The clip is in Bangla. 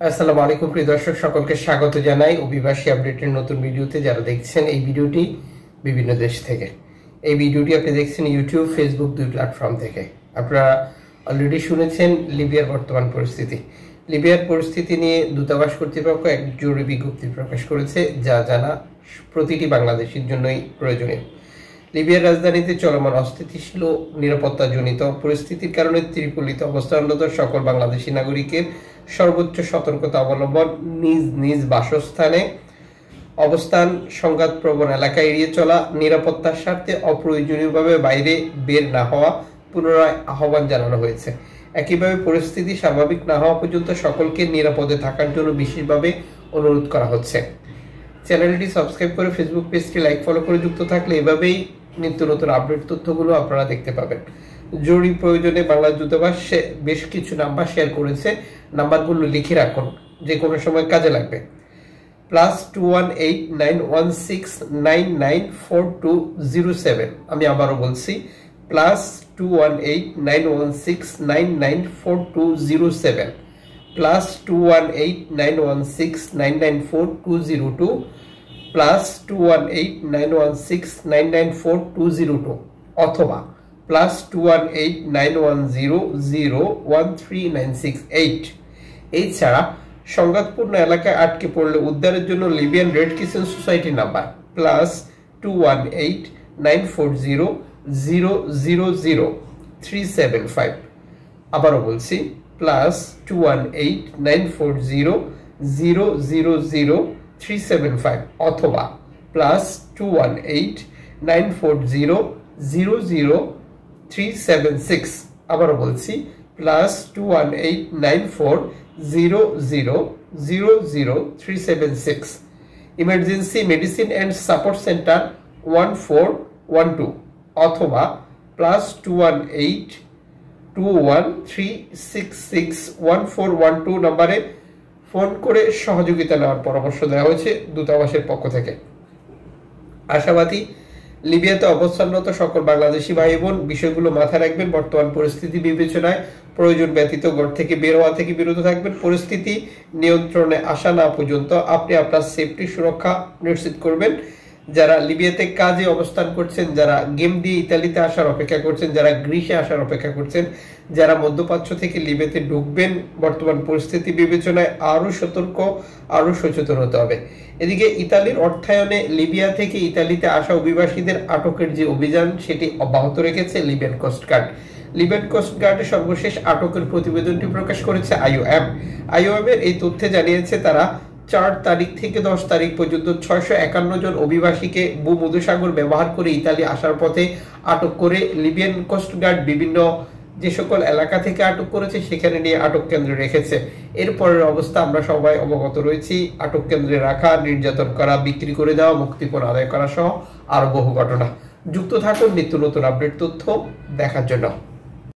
আসসালামু আলাইকুম প্রিয় দর্শক, সকলকে স্বাগত জানাই অভিবাসী আপডেটের নতুন ভিডিওতে। যারা দেখছেন এই ভিডিওটি বিভিন্ন দেশ থেকে, এই ভিডিওটি আপনি দেখছেন ইউটিউব, ফেসবুক দুই প্ল্যাটফর্ম থেকে। আপনারা অলরেডি শুনেছেন লিবিয়ার বর্তমান পরিস্থিতি। লিবিয়ার পরিস্থিতি নিয়ে দূতাবাস কর্তৃপক্ষ এক জরুরি বিজ্ঞপ্তি প্রকাশ করেছে, যা জানা প্রতিটি বাংলাদেশির জন্যই প্রয়োজনীয়। লিবিয়ার রাজধানীতে চলমান অস্থিতিশীল ও নিরাপত্তাজনিত পরিস্থিতির কারণে ত্রিপোলিতে অবস্থানরত সকল বাংলাদেশি নাগরিকের সর্বোচ্চ সতর্কতা অবলম্বন, নিজ নিজ বাসস্থানে অবস্থান, সংঘাতপ্রবণ এলাকা এড়িয়ে চলা, নিরাপত্তার স্বার্থে অপ্রয়োজনীয়ভাবে বাইরে বের না হওয়া পুনরায় আহ্বান জানানো হয়েছে। একইভাবে পরিস্থিতি স্বাভাবিক না হওয়া পর্যন্ত সকলকে নিরাপদে থাকার জন্য বিশেষভাবে অনুরোধ করা হচ্ছে। চ্যানেলটি সাবস্ক্রাইব করে ফেসবুক পেজটি লাইক ফলো করে যুক্ত থাকলে এভাবেই নিত্য নতুন আপডেট তথ্যগুলো আপনারা দেখতে পাবেন। জরুরি প্রয়োজনে বাংলাদেশ দূতাবাস বেশ কিছু নাম্বার শেয়ার করেছে। নাম্বারগুলো লিখে রাখুন, যে কোনো সময় কাজে লাগবে। +21891699420 আমি আবারও বলছি, +21891699420 +21891699420 +21891699420 অথবা +21891001396 এছাড়া সংঘাতপূর্ণ এলাকায় আটকে পড়লে উদ্ধারের জন্য Libyan red crescent society number +2189400000375 আবারও বলছি, +2189400000375 অথবা +21894000376 আবারও বলছি, +2189400000376 emergency medicine and support centre 1412 অথবা +21821366141 নম্বরে ফোন করে সহযোগিতা নেওয়ার পরামর্শ দেওয়া হয়েছে দূতাবাসের পক্ষ থেকে। আশাবাদী লিবিয়াতে অবস্থানরত সকল বাংলাদেশি ভাই বোন বিষয়গুলো মাথায় রাখবেন। বর্তমান পরিস্থিতি বিবেচনায় প্রয়োজন ব্যতীত ঘর থেকে বের হওয়া থেকে বিরত থাকবেন। পরিস্থিতি নিয়ন্ত্রণে আসা না পর্যন্ত আপনি আপনার সেফটি সুরক্ষা নিশ্চিত করবেন। যারা লিবিয়াতে কাজে অবস্থান করছেন, যারা গেম দিয়ে ইতালিতে আসার অপেক্ষা করছেন, যারা গ্রিসে আসার অপেক্ষা করছেন, যারা মধ্যপ্রাচ্য থেকে লিবিয়াতে ঢুকবেন, বর্তমান পরিস্থিতি বিবেচনায় আরো সতর্ক, আরো সচেতন হতে হবে। এদিকে ইতালির অর্থায়নে লিবিয়া থেকে ইতালিতে আসা অভিবাসীদের আটকের যে অভিযান, সেটি অব্যাহত রেখেছে লিবিয়ান কোস্টগার্ড। লিবিয়ান কোস্টগার্ডের সর্বশেষ আটকের প্রতিবেদনটি প্রকাশ করেছে আইওএম। আইওএম এর এই তথ্যে জানিয়েছে তারা 4 তারিখ থেকে 10 তারিখ পর্যন্ত 651 জন অভিবাসীকে ভূমধ্যসাগর ব্যবহার করে ইতালি আসার পথে আটক করে লিবিয়ান কোস্টগার্ড বিভিন্ন যে সকল এলাকা থেকে আটক করেছে সেখানে নিয়ে আটক কেন্দ্রে রেখেছে। এরপরের অবস্থা আমরা সবাই অবগত রয়েছি। আটক কেন্দ্রে রাখা, নির্যাতন করা, বিক্রি করে দেওয়া, মুক্তিপণ আদায় করা সহ আরো বহু ঘটনা। যুক্ত থাকুন নিত্য নতুন আপডেট তথ্য দেখার জন্য।